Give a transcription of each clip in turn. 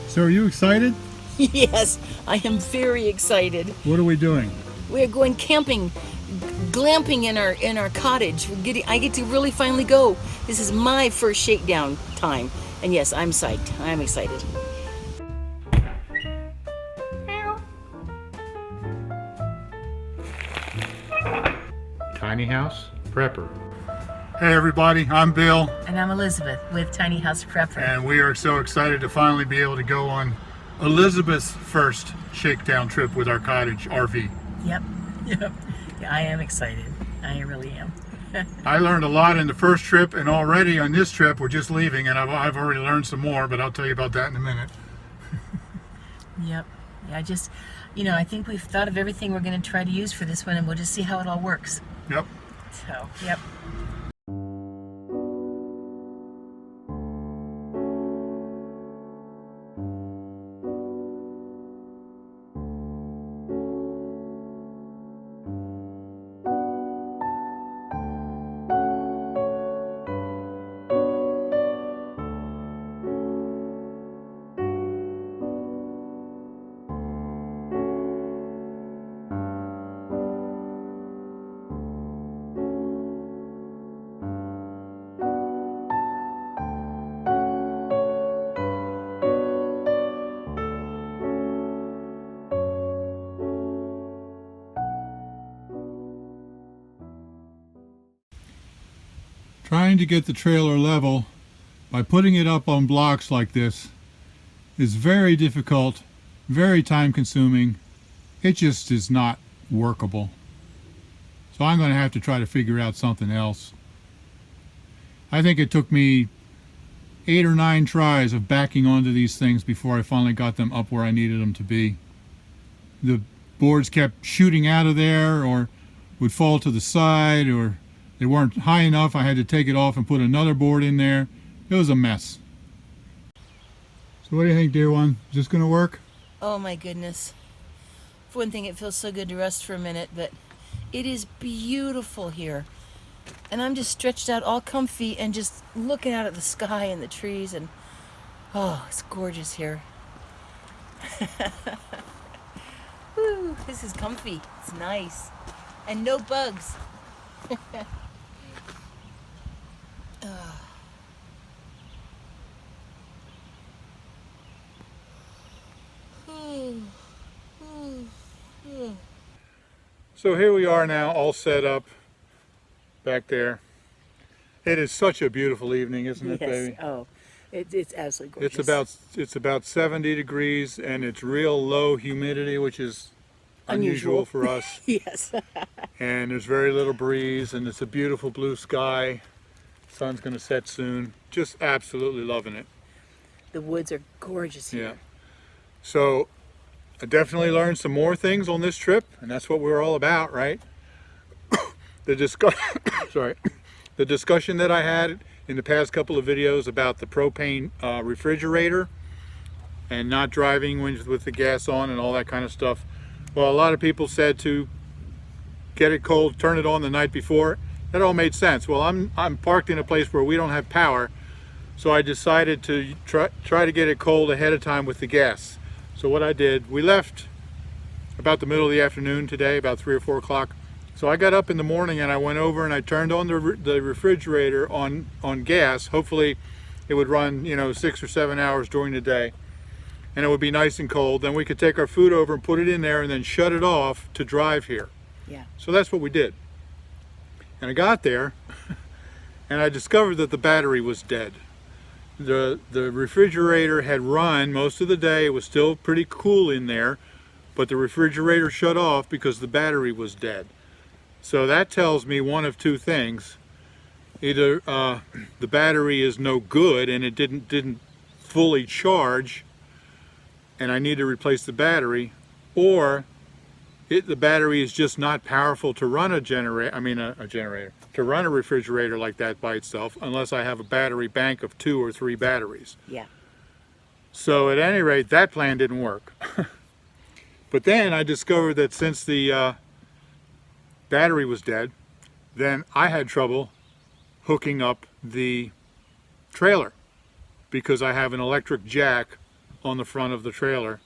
So are you excited? Yes, I am very excited. What are we doing? We're going camping, glamping in our cottage. I get to really finally go. This is my first shakedown time. And yes, I'm psyched. I'm excited. Tiny House Prepper. Hey everybody, I'm Bill. And I'm Elizabeth with Tiny House Prepper. And we are so excited to finally be able to go on Elizabeth's first shakedown trip with our cottage RV. Yep. Yeah, I am excited. I really am. I learned a lot in the first trip, and already on this trip we're just leaving, and I've already learned some more, but I'll tell you about that in a minute. Yep. Yeah, I think we've thought of everything we're going to try to use for this one, and we'll just see how it all works. Yep. So, yep. Trying to get the trailer level by putting it up on blocks like this is very difficult, very time consuming. It just is not workable. So I'm going to have to try to figure out something else. I think it took me 8 or 9 tries of backing onto these things before I finally got them up where I needed them to be. The boards kept shooting out of there or would fall to the side, or they weren't high enough. I had to take it off and put another board in there. It was a mess. So what do you think, dear one? Is this going to work? Oh my goodness. For one thing, it feels so good to rest for a minute, but it is beautiful here. And I'm just stretched out all comfy and just looking out at the sky and the trees, and oh, it's gorgeous here. Woo, this is comfy. It's nice. And no bugs. So here we are now, all set up back there. It is such a beautiful evening, isn't it, baby? Oh, it's absolutely gorgeous. It's about 70 degrees, and it's real low humidity, which is unusual for us. Yes. And there's very little breeze, and it's a beautiful blue sky. Sun's going to set soon. Just absolutely loving it. The woods are gorgeous here. Yeah. So I definitely learned some more things on this trip, and that's what we're all about, right? The discussion that I had in the past couple of videos about the propane refrigerator and not driving with the gas on and all that kind of stuff. Well, a lot of people said to get it cold, turn it on the night before. That all made sense. Well, I'm parked in a place where we don't have power, so I decided to try to get it cold ahead of time with the gas. So what I did, we left about the middle of the afternoon today, about 3 or 4 o'clock. So I got up in the morning and I went over and I turned on the refrigerator on gas. Hopefully it would run, 6 or 7 hours during the day, and it would be nice and cold. Then we could take our food over and put it in there and then shut it off to drive here. Yeah. So that's what we did. And I got there and I discovered that the battery was dead. The refrigerator had run most of the day. It was still pretty cool in there, but the refrigerator shut off because the battery was dead. So that tells me one of two things. Either the battery is no good and it didn't fully charge and I need to replace the battery, or the battery is just not powerful to run a generator, to run a refrigerator like that by itself, unless I have a battery bank of 2 or 3 batteries. Yeah. So at any rate, that plan didn't work. But then I discovered that since the battery was dead, then I had trouble hooking up the trailer because I have an electric jack on the front of the trailer,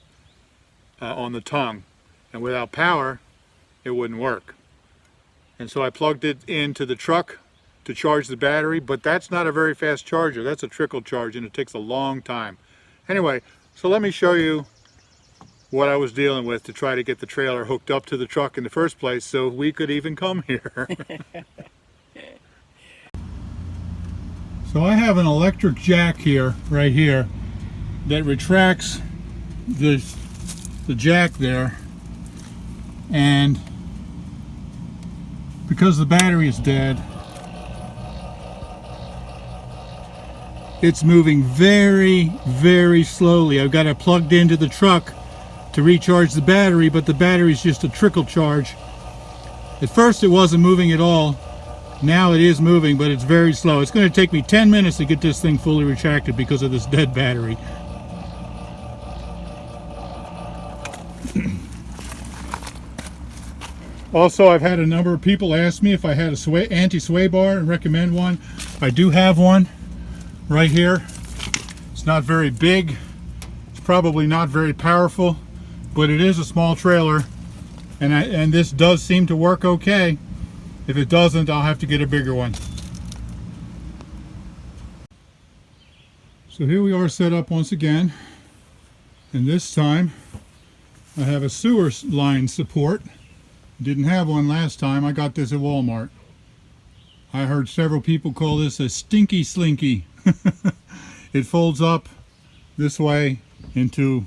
on the tongue, and without power it wouldn't work. And so I plugged it into the truck to charge the battery, but that's not a very fast charger. That's a trickle charge and it takes a long time. Anyway, so let me show you what I was dealing with to try to get the trailer hooked up to the truck in the first place so we could even come here. So I have an electric jack here, right here, that retracts the jack there, and because the battery is dead, it's moving very, very slowly. I've got it plugged into the truck to recharge the battery, but the battery is just a trickle charge. At first it wasn't moving at all. Now it is moving, but it's very slow. It's going to take me 10 minutes to get this thing fully retracted because of this dead battery. Also, I've had a number of people ask me if I had a anti-sway bar and recommend one. I do have one right here. It's not very big. It's probably not very powerful, but it is a small trailer, and this does seem to work okay. If it doesn't, I'll have to get a bigger one. So here we are set up once again, and this time I have a sewer line support. Didn't have one last time. I got this at Walmart. I heard several people call this a stinky slinky. It folds up this way into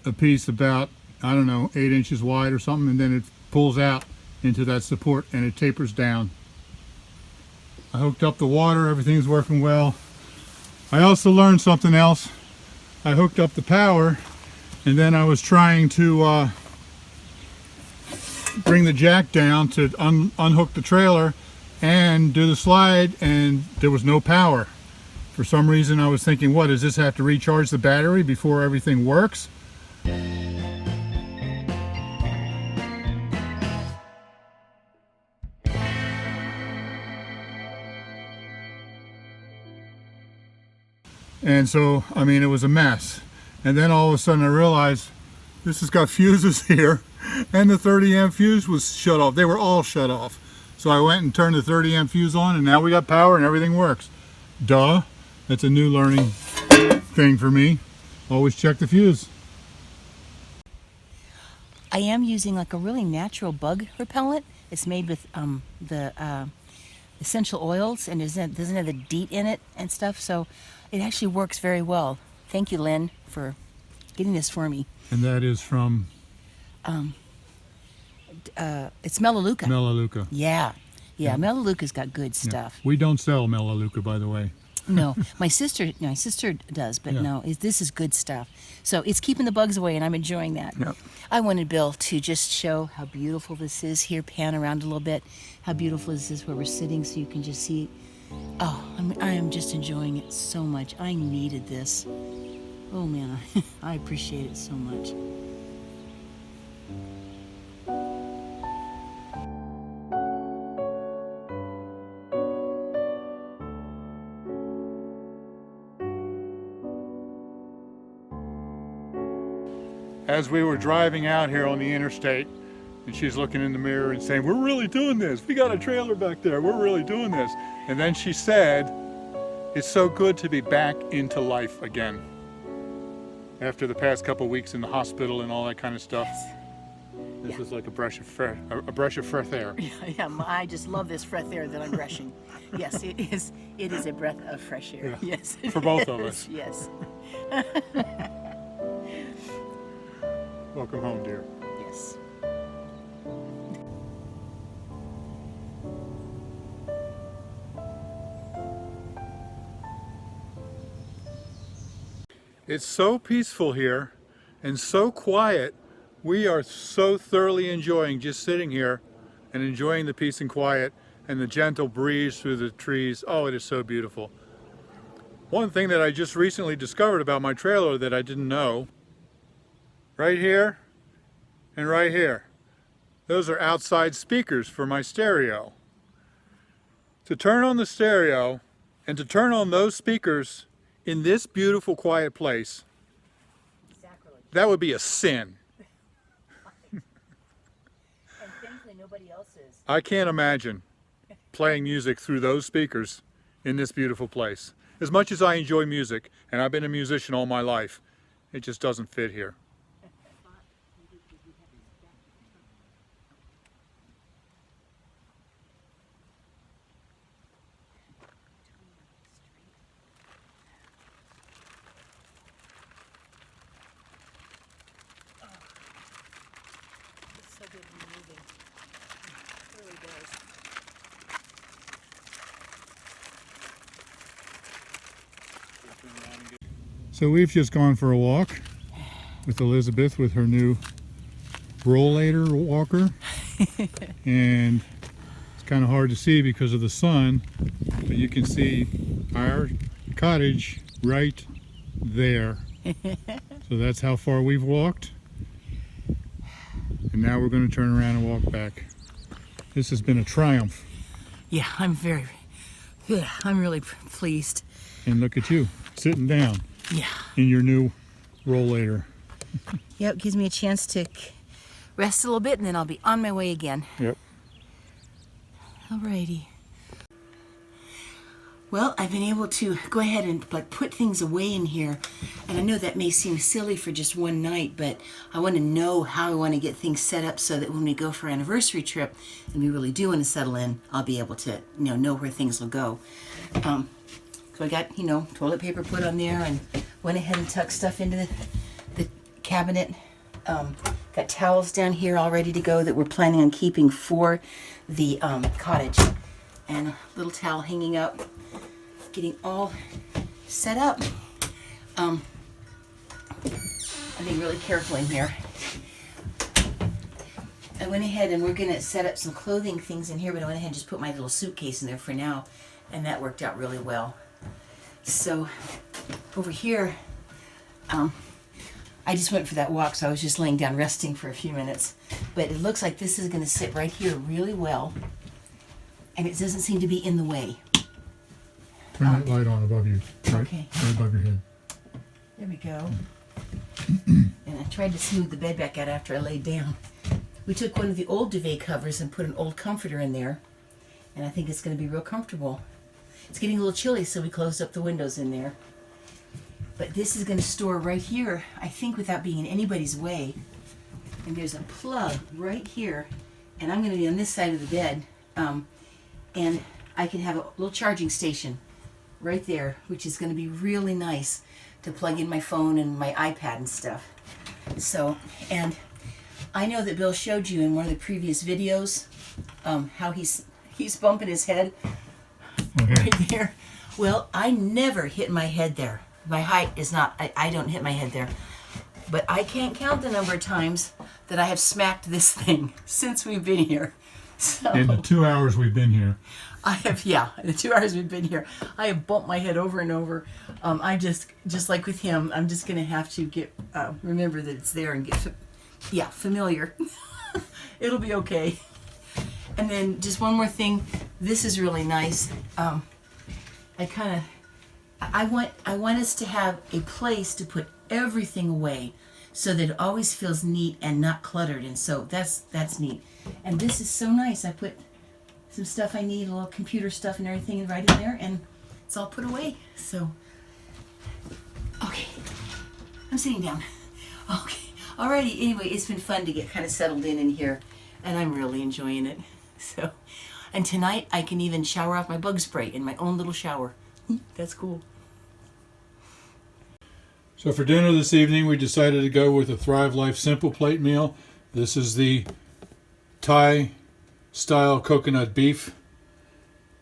a piece about, I don't know, 8 inches wide or something, and then it pulls out into that support and it tapers down. I hooked up the water, everything's working well. I also learned something else. I hooked up the power, and then I was trying to bring the jack down to unhook the trailer and do the slide, and there was no power. For some reason I was thinking, what, does this have to recharge the battery before everything works? And so, I mean, it was a mess. And then all of a sudden I realized this has got fuses here, and the 30 amp fuse was shut off. They were all shut off. So I went and turned the 30 amp fuse on, and now we got power and everything works. Duh. That's a new learning thing for me. Always check the fuse. I am using like a really natural bug repellent. It's made with the essential oils, and doesn't have the DEET in it and stuff, so it actually works very well. Thank you, Lynn, for getting this for me. And that is from? It's Melaleuca. Melaleuca. Yeah. Melaleuca's got good stuff. Yeah. We don't sell Melaleuca, by the way. No, my sister does, but no, this is good stuff. So it's keeping the bugs away, and I'm enjoying that. Yep. I wanted Bill to just show how beautiful this is here, pan around a little bit, how beautiful this is where we're sitting, so you can just see. Oh, I am just enjoying it so much. I needed this. Oh man, I appreciate it so much. As we were driving out here on the interstate, and she's looking in the mirror and saying, "We're really doing this. We got a trailer back there. We're really doing this." And then she said, "It's so good to be back into life again." After the past couple weeks in the hospital and all that kind of stuff. This is like a breath of fresh air. Yeah, I just love this fresh air that I'm brushing. Yes, it is. It is a breath of fresh air. Yeah. Yes, For both of us. Yes. Welcome home, dear. Yes. It's so peaceful here and so quiet. We are so thoroughly enjoying just sitting here and enjoying the peace and quiet and the gentle breeze through the trees. Oh, it is so beautiful. One thing that I just recently discovered about my trailer that I didn't know, right here and right here, those are outside speakers for my stereo. To turn on the stereo and to turn on those speakers in this beautiful quiet place, That would be a sin. And thankfully nobody else is. I can't imagine playing music through those speakers in this beautiful place. As much as I enjoy music, and I've been a musician all my life, it just doesn't fit here. It's so good when you're moving. It really does. So we've just gone for a walk with Elizabeth with her new rollator walker. And it's kind of hard to see because of the sun, but you can see our cottage right there. So that's how far we've walked. And now we're going to turn around and walk back. This has been a triumph. Yeah, I'm really pleased. And look at you, sitting down Yeah. in your new rollator. Yep, gives me a chance to rest a little bit and then I'll be on my way again. Yep. Alrighty. Well, I've been able to go ahead and put things away in here, and I know that may seem silly for just one night, but I want to know how I want to get things set up so that when we go for our anniversary trip and we really do want to settle in, I'll be able to know where things will go. So I got toilet paper put on there and went ahead and tucked stuff into the cabinet. Got towels down here all ready to go that we're planning on keeping for the cottage, and a little towel hanging up. Getting all set up. I'm being really careful in here. I went ahead and we're gonna set up some clothing things in here, but I went ahead and just put my little suitcase in there for now, and that worked out really well. So over here, I just went for that walk, so I was just laying down resting for a few minutes. But it looks like this is gonna sit right here really well, and it doesn't seem to be in the way. Turn that light on above you, Okay. right above your head. There we go. And I tried to smooth the bed back out after I laid down. We took one of the old duvet covers and put an old comforter in there, and I think it's going to be real comfortable. It's getting a little chilly, so we closed up the windows in there. But this is going to store right here, I think, without being in anybody's way. And there's a plug right here, and I'm going to be on this side of the bed, and I can have a little charging station right there, which is going to be really nice to plug in my phone and my iPad and stuff. So, and I know that Bill showed you in one of the previous videos how he's bumping his head right there. Well, I never hit my head there. My height is not, I don't hit my head there. But I can't count the number of times that I have smacked this thing since we've been here. So, In the 2 hours we've been here. I have, in the 2 hours we've been here, I have bumped my head over and over. I just like with him, I'm just going to have to remember that it's there and get, familiar. It'll be okay. And then just one more thing. This is really nice. I want us to have a place to put everything away so that it always feels neat and not cluttered. And so that's neat. And this is so nice. I put some stuff I need, a little computer stuff and everything right in there, and it's all put away. So, okay, I'm sitting down. Okay, alrighty, anyway, it's been fun to get kind of settled in here, and I'm really enjoying it. So, and tonight I can even shower off my bug spray in my own little shower. That's cool. So for dinner this evening, we decided to go with a Thrive Life Simple Plate meal. This is the Thai style coconut beef.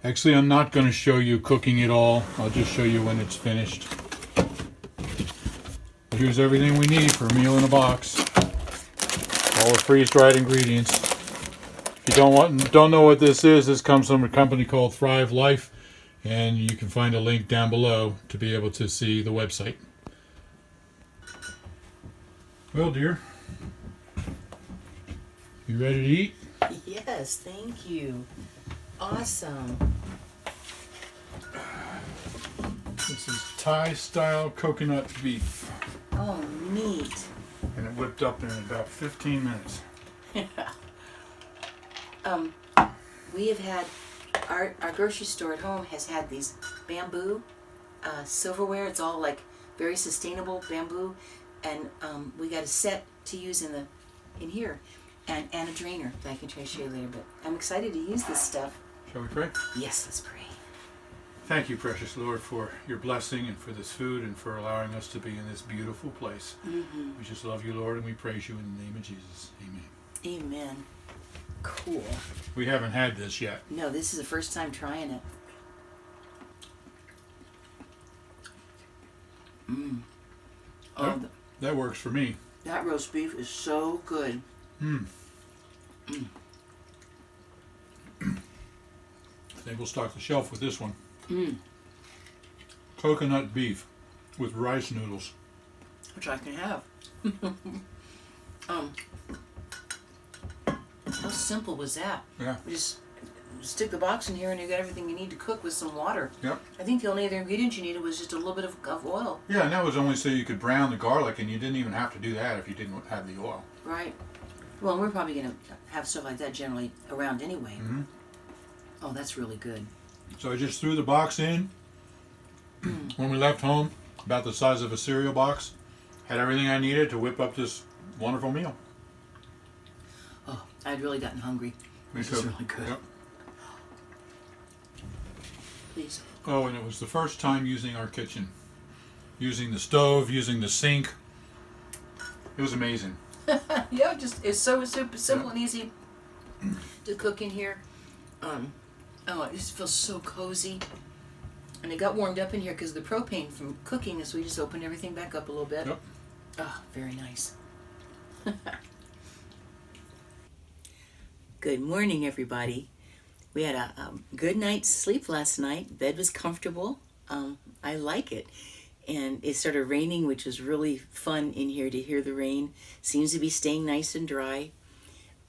Actually, I'm not going to show you cooking it all. I'll just show you when it's finished. But here's everything we need for a meal in a box. All the freeze-dried ingredients. If you don't know what this is, this comes from a company called Thrive Life, and you can find a link down below to be able to see the website. Well, dear, you ready to eat? Yes, thank you. Awesome. This is Thai style coconut beef. Oh, neat. And it whipped up in about 15 minutes. We have had, our grocery store at home has had these bamboo silverware. It's all like very sustainable bamboo, and we got a set to use in here, and a drainer that I can try to show you later. But I'm excited to use this stuff. Shall we pray? Yes, let's pray. Thank you, precious Lord, for your blessing and for this food and for allowing us to be in this beautiful place. Mm-hmm. We just love you, Lord, and we praise you in the name of Jesus. Amen. Amen. Cool. We haven't had this yet. No, this is the first time trying it. Oh, That works for me. that roast beef is so good. I think we'll stock the shelf with this one. Mm. Coconut beef with rice noodles. Which I can have. How simple was that? Yeah. You just stick the box in here and you got everything you need to cook with some water. Yep. I think the only other ingredient you needed was just a little bit of oil. Yeah, and that was only so you could brown the garlic, and you didn't even have to do that if you didn't have the oil. Right. Well, we're probably going to have stuff like that generally around anyway. Mm-hmm. Oh, that's really good. So I just threw the box in. When we left home, about the size of a cereal box, had everything I needed to whip up this wonderful meal. Oh, I'd really gotten hungry. Me This is too. really good. Yep. Please. Oh, and it was the first time using our kitchen. Using the stove, using the sink. It was amazing. Yeah, just it's so super simple and easy to cook in here. Oh, it just feels so cozy. And it got warmed up in here because of the propane from cooking, so we just opened everything back up a little bit. Yep. Oh, very nice. Good morning, everybody. We had a good night's sleep last night. Bed was comfortable. I like it. And it started raining, which was really fun in here to hear the rain. Seems to be staying nice and dry.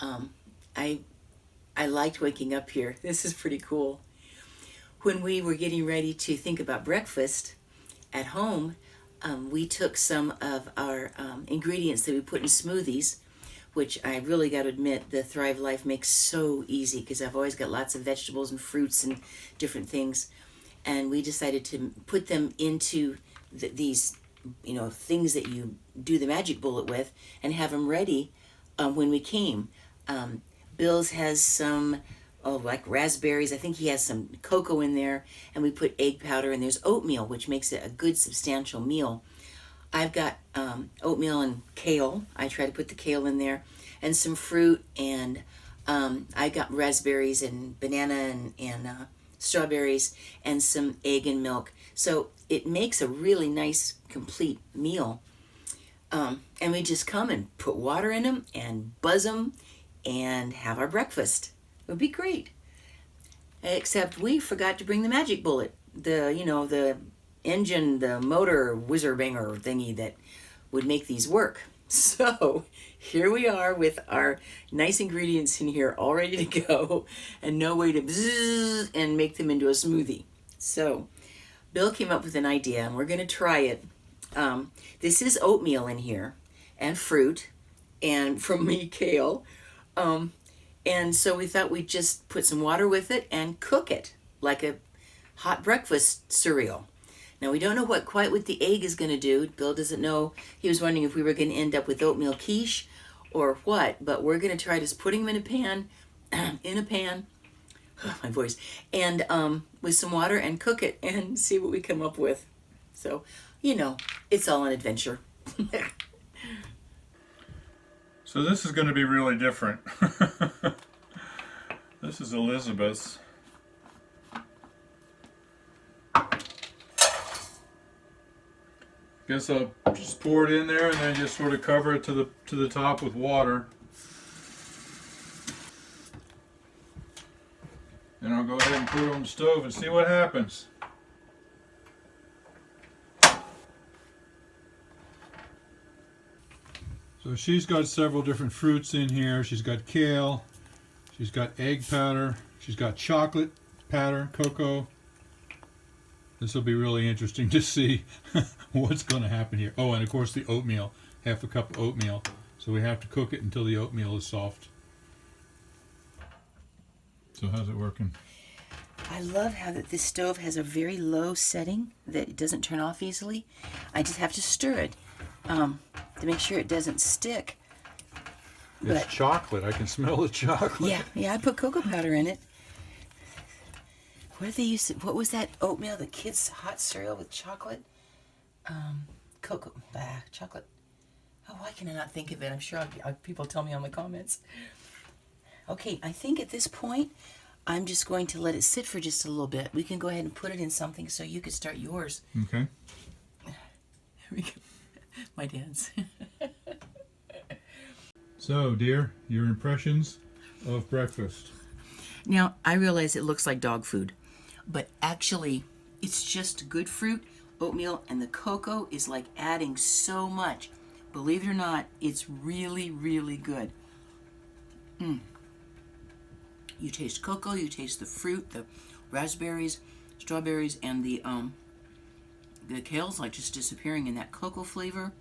I liked waking up here. This is pretty cool. When we were getting ready to think about breakfast at home, we took some of our ingredients that we put in smoothies, which I really got to admit the Thrive Life makes so easy because I've always got lots of vegetables and fruits and different things. And we decided to put them into these, things that you do the magic bullet with and have them ready when we came. Bill's has some, like raspberries. I think he has some cocoa in there. And we put egg powder, and there's oatmeal, which makes it a good substantial meal. I've got oatmeal and kale. I try to put the kale in there. And some fruit, and I got raspberries and banana and strawberries and some egg and milk. So it makes a really nice, complete meal. And we just come and put water in them and buzz them and have our breakfast. It would be great. Except we forgot to bring the magic bullet. The engine, the motor whizzer banger thingy that would make these work. So here we are with our nice ingredients in here all ready to go and no way to bzzz and make them into a smoothie. So Bill came up with an idea and we're going to try it. This is oatmeal in here and fruit and from me kale. And so we thought we'd just put some water with it and cook it like a hot breakfast cereal. Now, we don't know quite what the egg is going to do. Bill doesn't know. He was wondering if we were going to end up with oatmeal quiche or what, but we're going to try just putting them in a pan, my voice, and with some water and cook it and see what we come up with. So, it's all an adventure. So this is going to be really different. This is Elizabeth's. Guess I'll just pour it in there and then just sort of cover it to the top with water. Then I'll go ahead and put it on the stove and see what happens. So she's got several different fruits in here. She's got kale, she's got egg powder, she's got chocolate powder, cocoa, This will be really interesting to see what's going to happen here. Oh, and of course the oatmeal, half a cup of oatmeal. So we have to cook it until the oatmeal is soft. So how's it working? I love how that this stove has a very low setting that it doesn't turn off easily. I just have to stir it to make sure it doesn't stick. It's chocolate. I can smell the chocolate. Yeah, I put cocoa powder in it. What did they use? What was that oatmeal? The kids' hot cereal with chocolate? Chocolate. Oh, why can I not think of it? I'm sure people tell me on the comments. Okay, I think at this point, I'm just going to let it sit for just a little bit. We can go ahead and put it in something so you could start yours. Okay. Here we go. My dad's. So, dear, your impressions of breakfast. Now, I realize it looks like dog food, but actually, it's just good fruit, oatmeal, and the cocoa is like adding so much. Believe it or not, it's really, really good. You taste cocoa, you taste the fruit, the raspberries, strawberries, and the kale's like just disappearing in that cocoa flavor.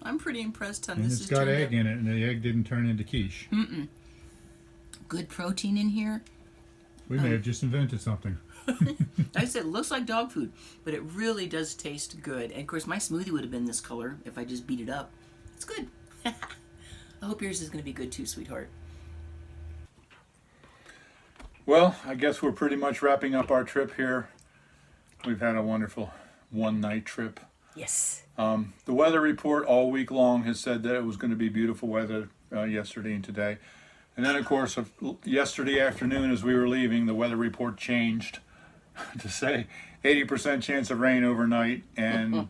I'm pretty impressed on And this. it's got egg in it, and the egg didn't turn into quiche. Good protein in here. We may have just invented something. I said it looks like dog food, but it really does taste good. And of course, my smoothie would have been this color if I just beat it up. It's good. I hope yours is going to be good too, sweetheart. Well, I guess we're pretty much wrapping up our trip here. We've had a wonderful one-night trip. Yes. The weather report all week long has said that it was going to be beautiful weather yesterday and today. And then, of course, yesterday afternoon as we were leaving, the weather report changed to say 80% chance of rain overnight and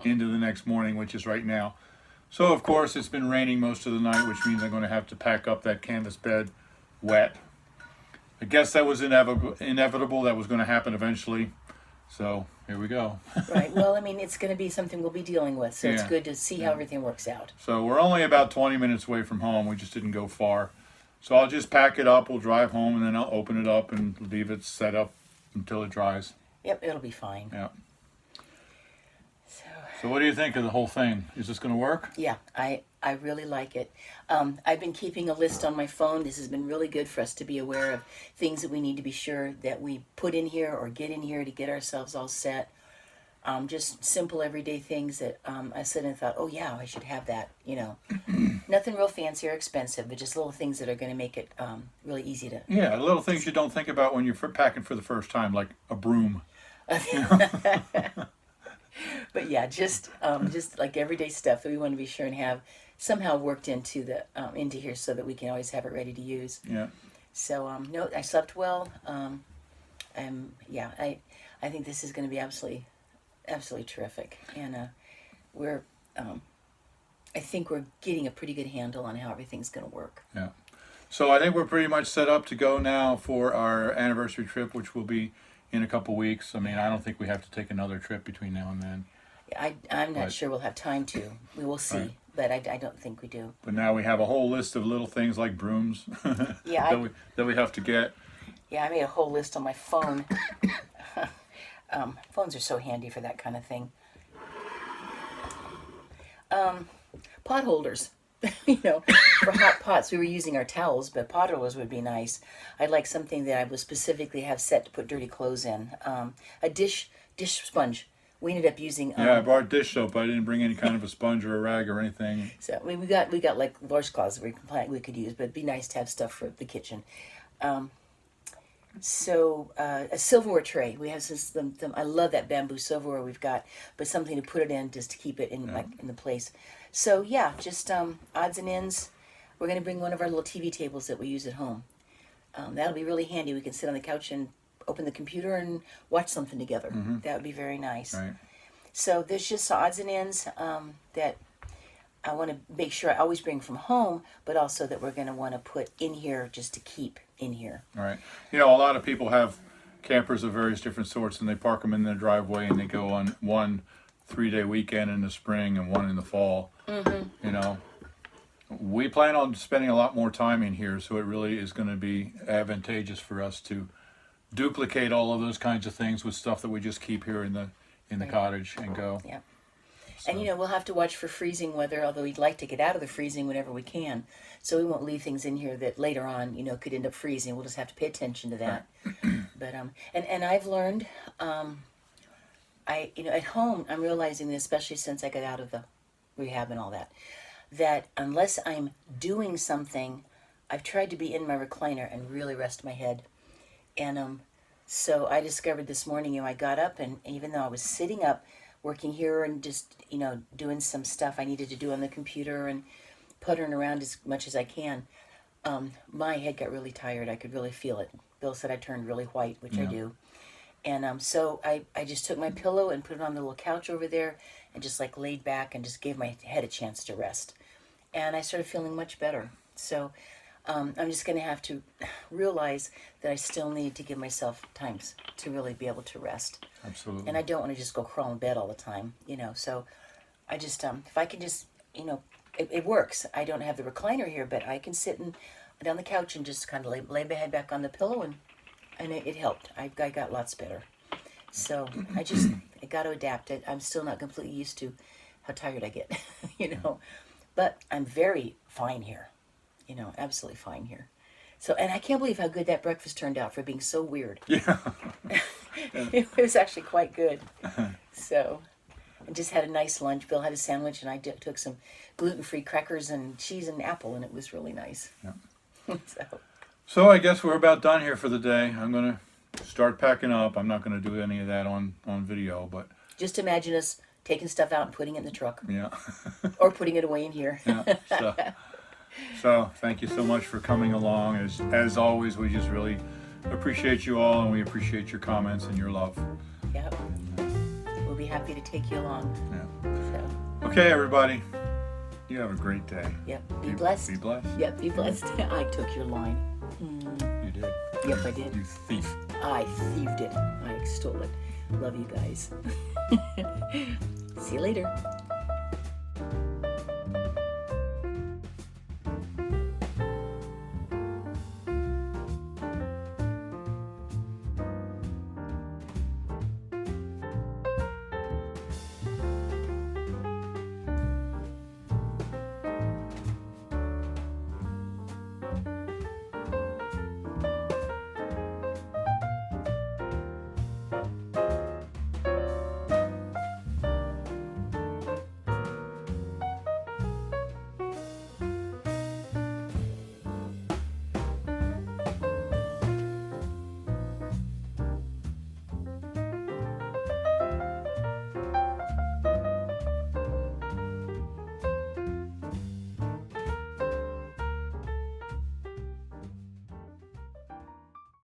into the next morning, which is right now. So, of course, it's been raining most of the night, which means I'm going to have to pack up that canvas bed wet. I guess that was inevitable. That was going to happen eventually. So here we go. Right. Well, I mean, it's going to be something we'll be dealing with, so it's Yeah. good to see how everything works out. So we're only about 20 minutes away from home. We just didn't go far. So I'll just pack it up. We'll drive home, and then I'll open it up and leave it set up until it dries. Yep, it'll be fine. Yeah. So, So what do you think of the whole thing? Is this going to work? yeah, I really like it. I've been keeping a list on my phone. This has been really good for us to be aware of things that we need to be sure that we put in here or get in here to get ourselves all set. Just simple everyday things that I sit and thought, oh yeah, I should have that, you know. Nothing real fancy or expensive, but just little things that are going to make it really easy to... Yeah, little things you don't think about when you're packing for the first time, like a broom. But yeah, just like everyday stuff that we want to be sure and have somehow worked into the into here so that we can always have it ready to use. Yeah. So no, I slept well. Yeah, I think this is going to be absolutely terrific, and I think we're getting a pretty good handle on how everything's going to work. Yeah. So I think we're pretty much set up to go now for our anniversary trip, which will be in a couple weeks. I mean, I don't think we have to take another trip between now and then. I'm not sure we'll have time to. We will see, Right. but I don't think we do. But now we have a whole list of little things like brooms Yeah, that we have to get. Yeah, I made a whole list on my phone. Phones are so handy for that kind of thing. Pot holders. You know, for hot pots, we were using our towels, but pot holders would be nice. I'd like something that I would specifically have set to put dirty clothes in. A dish sponge. We ended up using. Yeah, I brought dish soap. I didn't bring any kind of a sponge or a rag or anything. So I mean, we got like washcloths that we could use, but it'd be nice to have stuff for the kitchen. So a silverware tray. We have some. I love that bamboo silverware we've got, but something to put it in just to keep it in in the place. So yeah, just odds and ends. We're gonna bring one of our little TV tables that we use at home. That'll be really handy. We can sit on the couch and open the computer and watch something together. Mm-hmm. That would be very nice. Right. So there's just odds and ends that I want to make sure I always bring from home, but also that we're going to want to put in here just to keep in here. All right. You know, a lot of people have campers of various different sorts, and they park them in their driveway, and they go on one 3-day weekend in the spring and one in the fall. Mm-hmm. You know, we plan on spending a lot more time in here, so it really is going to be advantageous for us to duplicate all of those kinds of things with stuff that we just keep here in the Right. cottage and go. Yeah. So, And we'll have to watch for freezing weather, although we'd like to get out of the freezing whenever we can. So we won't leave things in here that later on, could end up freezing. We'll just have to pay attention to that. But and I've learned, at home I'm realizing this, especially since I got out of the rehab and all that unless I'm doing something, I've tried to be in my recliner and really rest my head. And so I discovered this morning, I got up, and even though I was sitting up working here and just, doing some stuff I needed to do on the computer and puttering around as much as I can, my head got really tired. I could really feel it. Bill said I turned really white, which I do. And so I just took my pillow and put it on the little couch over there and just like laid back and just gave my head a chance to rest. And I started feeling much better. So I'm just going to have to realize that I still need to give myself times to really be able to rest. absolutely. And I don't want to just go crawl in bed all the time, So I just, if I can just, it works. I don't have the recliner here, but I can sit on the couch and just kind of lay my head back on the pillow, and it helped. I got lots better. So I got to adapt it. I'm still not completely used to how tired I get, But I'm very fine here, absolutely fine here. So, and I can't believe how good that breakfast turned out for being so weird. Yeah. It was actually quite good. So, I just had a nice lunch. Bill had a sandwich, and I took some gluten-free crackers and cheese and apple, and it was really nice. Yeah. So, So I guess we're about done here for the day. I'm going to start packing up. I'm not going to do any of that on video, but just imagine us taking stuff out and putting it in the truck, yeah. or putting it away in here. Yeah. So thank you so much for coming along. As always, we just really appreciate you all, and we appreciate your comments and your love. Yep. We'll be happy to take you along. Yeah. So, Okay, everybody. You have a great day. yep. Be blessed. Be blessed. Yep. Be blessed. I took your line. You did. Yep, I did. You thief. I thieved it. I stole it. Love you guys. See you later.